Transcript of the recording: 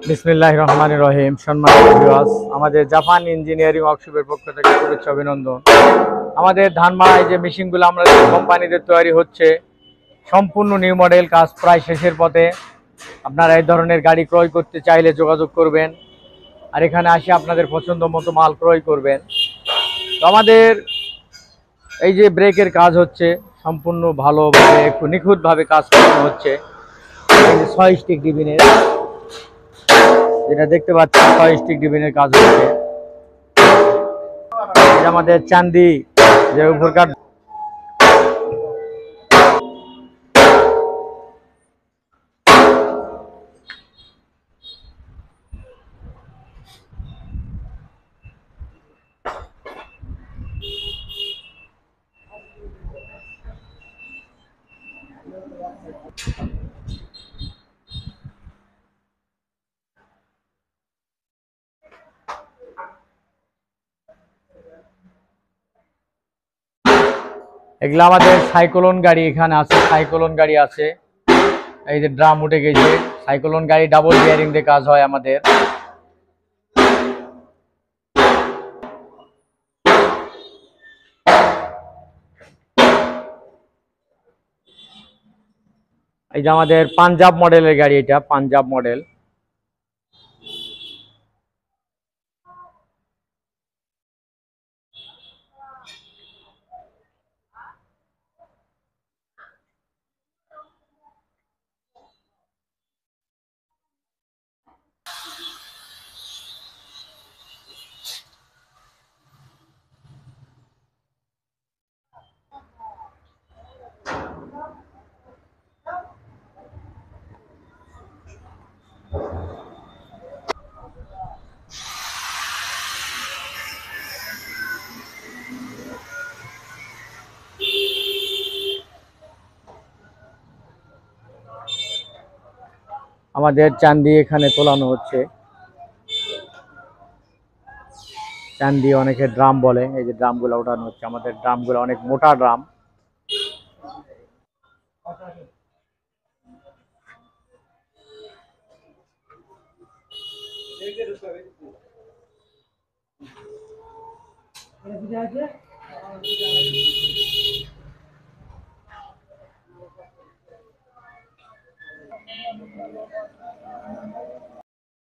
বিসমিল্লাহির রহমানির রহিম। সম্মানিত ভিউয়ার্স, আমাদের জাপান ইঞ্জিনিয়ারিং ওয়ার্কশপের পক্ষ থেকে শুভেচ্ছা অভিনন্দন। আমাদের ধানমাড়ায় যে মেশিনগুলো আমরা কোম্পানিতে তৈরি হচ্ছে সম্পূর্ণ নিউ মডেল, কাজ প্রায় শেষের পথে। আপনারা এই ধরনের গাড়ি ক্রয় করতে চাইলে যোগাযোগ করবেন, আর এখানে আসে আপনাদের পছন্দ মতো মাল ক্রয় করবেন। তো আমাদের এই যে ব্রেকের কাজ হচ্ছে সম্পূর্ণ ভালোভাবে নিখুঁতভাবে কাজ করানো হচ্ছে। এই যে 6 স্টিক ডিবিনের, যেটা দেখতে পাচ্ছেন 6 স্টিক ডিবিনের কাজ হচ্ছে। এটা আমাদের চান্দি যে উপরকার এগুলো আমাদের সাইক্লোন গাড়ি এখানে আছে, সাইক্লোন গাড়ি আছে। এই যে ড্রাম উঠে গেছে, সাইক্লোন গাড়ি ডাবল বিয়ারিং দিয়ে কাজ হয় আমাদের। এই যে আমাদের পাঞ্জাব মডেলের গাড়ি, এটা পাঞ্জাব মডেল। আমাদের চান্দি এখানে তোলানো হচ্ছে, চান্দি অনেকে ড্রাম বলে। এই যে ড্রামগুলো ওঠানো হচ্ছে, আমাদের ড্রামগুলো অনেক মোটা ড্রাম।